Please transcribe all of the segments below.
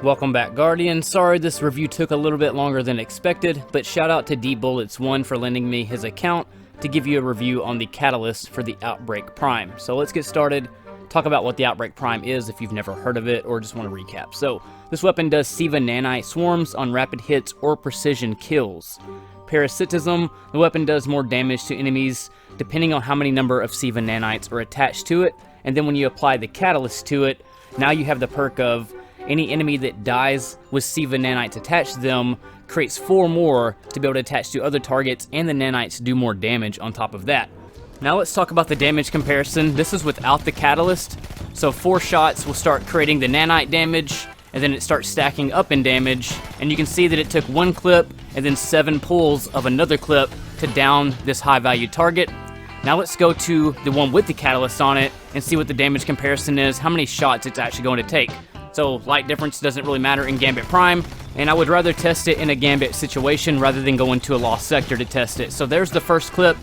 Welcome back, Guardian. Sorry this review took a little bit longer than expected, but shout out to dbullets1 for lending me his account to give you a review on the catalyst for the Outbreak Prime. So let's get started. Talk about what the Outbreak Prime is if you've never heard of it or just want to recap. So this weapon does SIVA nanite swarms on rapid hits or precision kills. Parasitism, the weapon does more damage to enemies depending on how many number of SIVA nanites are attached to it, and then when you apply the catalyst to it, now you have the perk of any enemy that dies with SIVA nanites attached to them creates 4 more to be able to attach to other targets, and the nanites do more damage on top of that. Now let's talk about the damage comparison. This is without the catalyst, so 4 shots will start creating the nanite damage, and then it starts stacking up in damage, and you can see that it took 1 clip and then 7 pulls of another clip to down this high value target. Now let's go to the one with the catalyst on it and see what the damage comparison is, how many shots it's actually going to take. So light difference doesn't really matter in Gambit Prime, and I would rather test it in a Gambit situation rather than go into a lost sector to test it. So there's the first clip,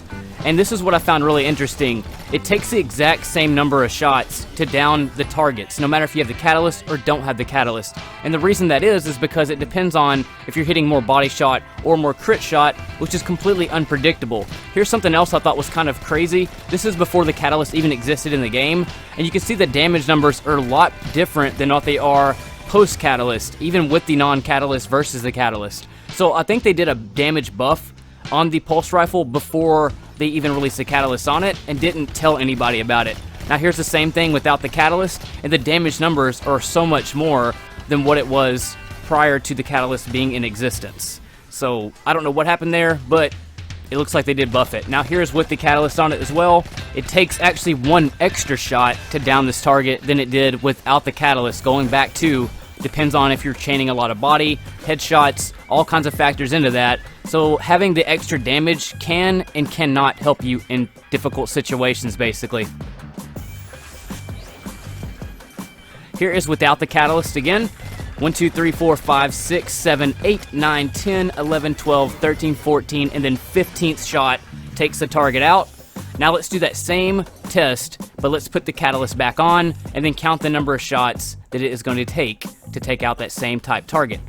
and this is what I found really interesting. It takes the exact same number of shots to down the targets, no matter if you have the catalyst or don't have the catalyst. And the reason that is because it depends on if you're hitting more body shot or more crit shot, which is completely unpredictable. Here's something else I thought was kind of crazy. This is before the catalyst even existed in the game, and you can see the damage numbers are a lot different than what they are post-catalyst, even with the non-catalyst versus the catalyst. So I think they did a damage buff on the pulse rifle before they even released the catalyst on it and didn't tell anybody about it. Now here's the same thing without the catalyst, and the damage numbers are so much more than what it was prior to the catalyst being in existence. So I don't know what happened there, but it looks like they did buff it. Now here's with the catalyst on it as well. It takes actually 1 extra shot to down this target than it did without the catalyst, going back to, depends on if you're chaining a lot of body, headshots, all kinds of factors into that. So having the extra damage can and cannot help you in difficult situations, basically. Here is without the catalyst again. 1, 2, 3, 4, 5, 6, 7, 8, 9, 10, 11, 12, 13, 14, and then 15th shot takes the target out. Now let's do that same test, but let's put the catalyst back on and then count the number of shots that it is going to take out that same type target.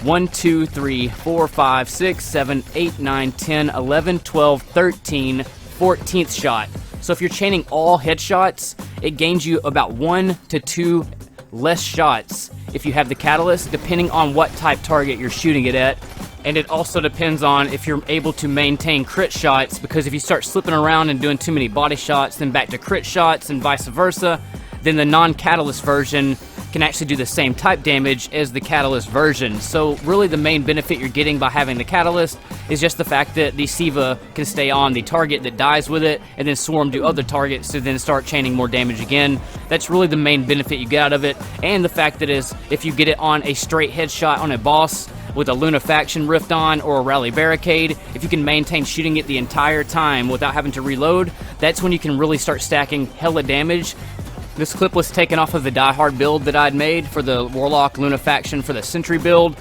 1, 2, 3, 4, 5, 6, 7, 8, 9, 10, 11, 12, 13, 14th shot. So if you're chaining all headshots, it gains you about 1 to 2 less shots if you have the catalyst, depending on what type target you're shooting it at. And it also depends on if you're able to maintain crit shots, because if you start slipping around and doing too many body shots, then back to crit shots and vice versa, then the non-catalyst version can actually do the same type damage as the catalyst version. So really the main benefit you're getting by having the catalyst is just the fact that the SIVA can stay on the target that dies with it and then swarm to other targets to then start chaining more damage again. That's really the main benefit you get out of it. And the fact that is, if you get it on a straight headshot on a boss with a Lunafaction rift on or a rally barricade, if you can maintain shooting it the entire time without having to reload, that's when you can really start stacking hella damage. This clip was taken off of the Die Hard build that I'd made for the Warlock Lunafaction for the Sentry build.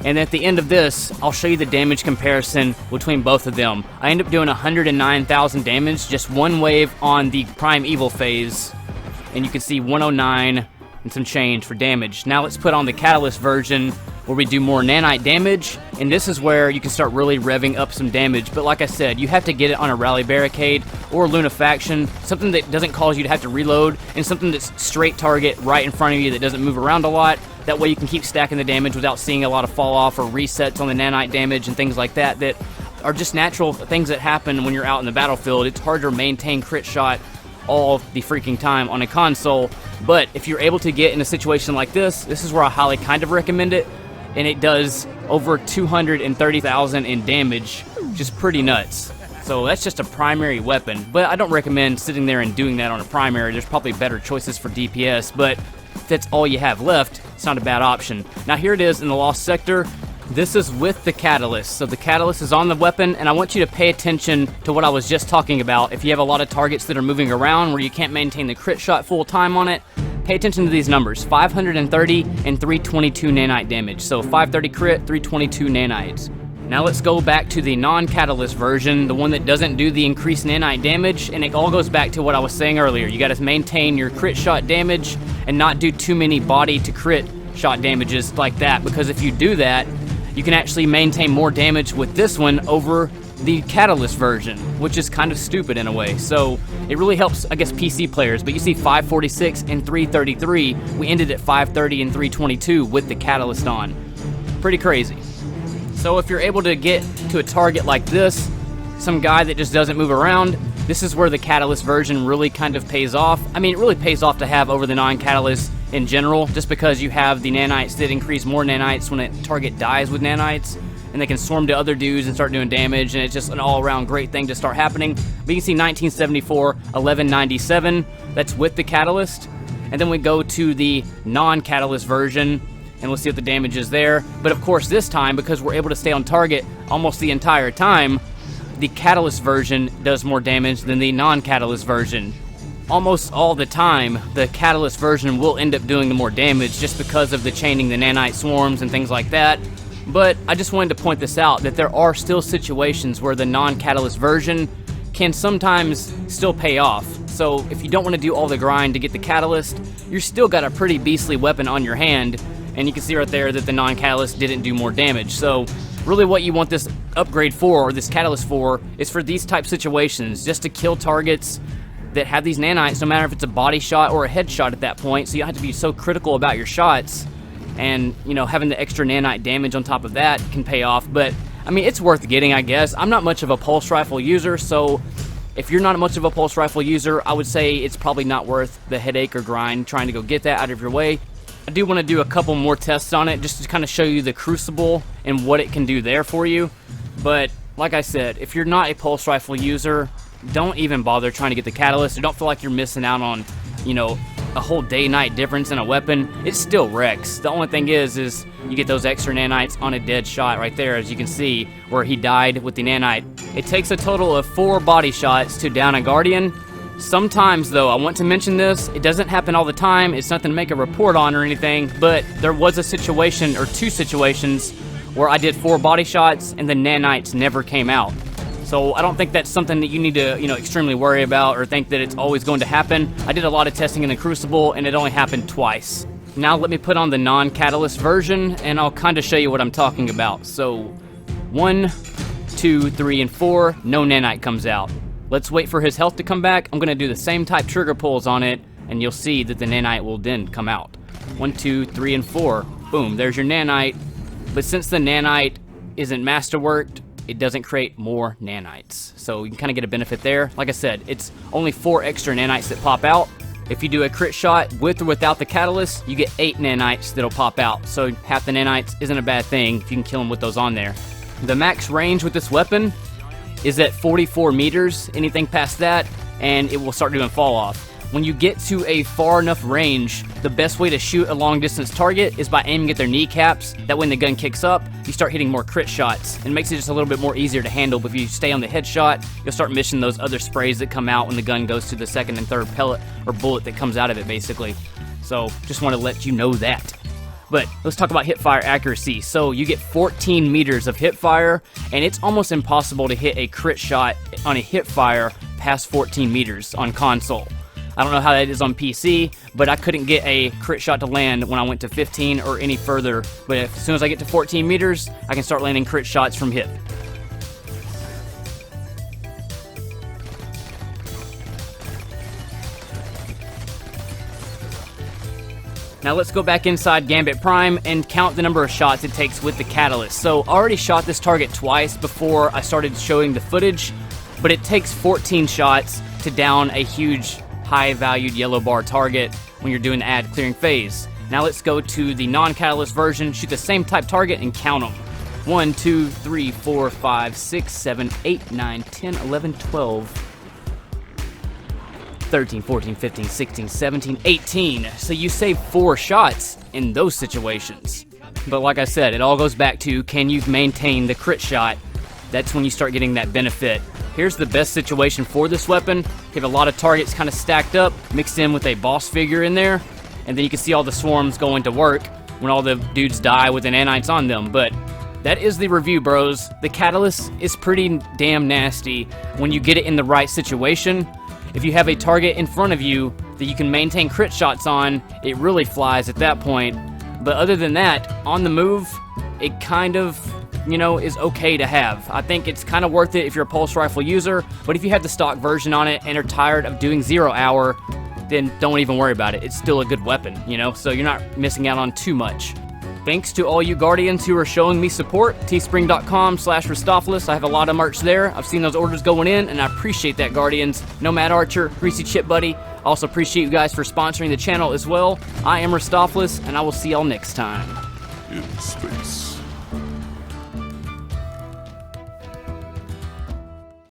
And at the end of this, I'll show you the damage comparison between both of them. I end up doing 109,000 damage, just one wave on the Prime Evil phase. And you can see 109 and some change for damage. Now let's put on the Catalyst version where we do more nanite damage, and this is where you can start really revving up some damage. But like I said, you have to get it on a rally barricade or Lunafaction, something that doesn't cause you to have to reload, and something that's straight target right in front of you that doesn't move around a lot. That way you can keep stacking the damage without seeing a lot of fall off or resets on the nanite damage and things like that that are just natural things that happen when you're out in the battlefield. It's hard to maintain crit shot all the freaking time on a console, but if you're able to get in a situation like this is where I highly kind of recommend it. And it does over 230,000 in damage, which is pretty nuts. So that's just a primary weapon, but I don't recommend sitting there and doing that on a primary. There's probably better choices for DPS, but if that's all you have left, it's not a bad option. Now here it is in the Lost Sector. This is with the Catalyst. So the Catalyst is on the weapon, and I want you to pay attention to what I was just talking about. If you have a lot of targets that are moving around where you can't maintain the crit shot full time on it, pay attention to these numbers, 530 and 322 nanite damage. So 530 crit, 322 nanites. Now let's go back to the non-catalyst version, the one that doesn't do the increased nanite damage, and it all goes back to what I was saying earlier. You gotta maintain your crit shot damage and not do too many body to crit shot damages like that, because if you do that, you can actually maintain more damage with this one over the Catalyst version, which is kind of stupid in a way. So it really helps, I guess, PC players. But you see 546 and 333. We ended at 530 and 322 with the Catalyst on. Pretty crazy. So if you're able to get to a target like this, some guy that just doesn't move around, this is where the Catalyst version really kind of pays off. I mean, it really pays off to have over the non-Catalyst in general, just because you have the nanites that increase more nanites when a target dies with nanites, and they can swarm to other dudes and start doing damage, and it's just an all-around great thing to start happening. But you can see 1974, 1197, that's with the Catalyst. And then we go to the non-Catalyst version, and we'll see what the damage is there. But of course this time, because we're able to stay on target almost the entire time, the Catalyst version does more damage than the non-Catalyst version. Almost all the time, the Catalyst version will end up doing the more damage just because of the chaining the nanite swarms and things like that. But I just wanted to point this out, that there are still situations where the non-Catalyst version can sometimes still pay off. So if you don't want to do all the grind to get the Catalyst, you're still got a pretty beastly weapon on your hand, and you can see right there that the non-Catalyst didn't do more damage. So really what you want this upgrade for, or this Catalyst for, is for these type situations, just to kill targets that have these nanites, no matter if it's a body shot or a headshot at that point, so you don't have to be so critical about your shots. And, you know, having the extra nanite damage on top of that can pay off. But, I mean, it's worth getting, I guess. I'm not much of a pulse rifle user, so if you're not much of a pulse rifle user, I would say it's probably not worth the headache or grind trying to go get that out of your way. I do want to do a couple more tests on it just to kind of show you the Crucible and what it can do there for you. But, like I said, if you're not a pulse rifle user, don't even bother trying to get the Catalyst. Or don't feel like you're missing out on, you know, a whole day-night difference in a weapon. It still wrecks. The only thing is you get those extra nanites on a dead shot right there, as you can see, where he died with the nanite. It takes a total of 4 body shots to down a Guardian. Sometimes, though, I want to mention this, it doesn't happen all the time. It's nothing to make a report on or anything, but there was a situation, or 2 situations, where I did 4 body shots and the nanites never came out. So I don't think that's something that you need to, you know, extremely worry about or think that it's always going to happen. I did a lot of testing in the Crucible, and it only happened twice. Now let me put on the non-Catalyst version, and I'll kind of show you what I'm talking about. So 1, 2, 3, and 4, no nanite comes out. Let's wait for his health to come back. I'm going to do the same type trigger pulls on it, and you'll see that the nanite will then come out. 1, 2, 3, and 4. Boom, there's your nanite. But since the nanite isn't masterworked, it doesn't create more nanites. So you can kind of get a benefit there. Like I said, it's only 4 extra nanites that pop out. If you do a crit shot with or without the Catalyst, you get 8 nanites that'll pop out. So half the nanites isn't a bad thing if you can kill them with those on there. The max range with this weapon is at 44 meters. Anything past that, and it will start doing fall off. When you get to a far enough range, the best way to shoot a long distance target is by aiming at their kneecaps. That when the gun kicks up, you start hitting more crit shots, and it makes it just a little bit more easier to handle. But if you stay on the headshot, you'll start missing those other sprays that come out when the gun goes to the second and third pellet or bullet that comes out of it, basically. So just want to let you know that. But let's talk about hipfire accuracy. So you get 14 meters of hipfire, and it's almost impossible to hit a crit shot on a hipfire past 14 meters on console. I don't know how that is on PC, but I couldn't get a crit shot to land when I went to 15 or any further. But as soon as I get to 14 meters, I can start landing crit shots from hip. Now let's go back inside Gambit Prime and count the number of shots it takes with the Catalyst. So I already shot this target twice before I started showing the footage, but it takes 14 shots to down a huge high-valued yellow bar target when you're doing the ad clearing phase. Now let's go to the non-Catalyst version, shoot the same type target, and count them. 1, 2, 3, 4, 5, 6, 7, 8, 9, 10, 11, 12, 13, 14, 15, 16, 17, 18. So you save 4 shots in those situations. But like I said, it all goes back to, can you maintain the crit shot? That's when you start getting that benefit. Here's the best situation for this weapon. You have a lot of targets kind of stacked up, mixed in with a boss figure in there, and then you can see all the swarms going to work when all the dudes die with the nanites on them. But that is the review, bros. The Catalyst is pretty damn nasty when you get it in the right situation. If you have a target in front of you that you can maintain crit shots on, it really flies at that point. But other than that, on the move, it kind of, you know, is okay to have. I think it's kind of worth it if you're a pulse rifle user, but if you have the stock version on it and are tired of doing 0 hour, then don't even worry about it. It's still a good weapon, you know, so you're not missing out on too much. Thanks to all you Guardians who are showing me support. teespring.com/Ristopoulos. I have a lot of merch there. I've seen those orders going in, and I appreciate that, Guardians. Nomad Archer, Greasy Chip Buddy. I also appreciate you guys for sponsoring the channel as well. I am Ristopoulos, and I will see y'all next time. In space.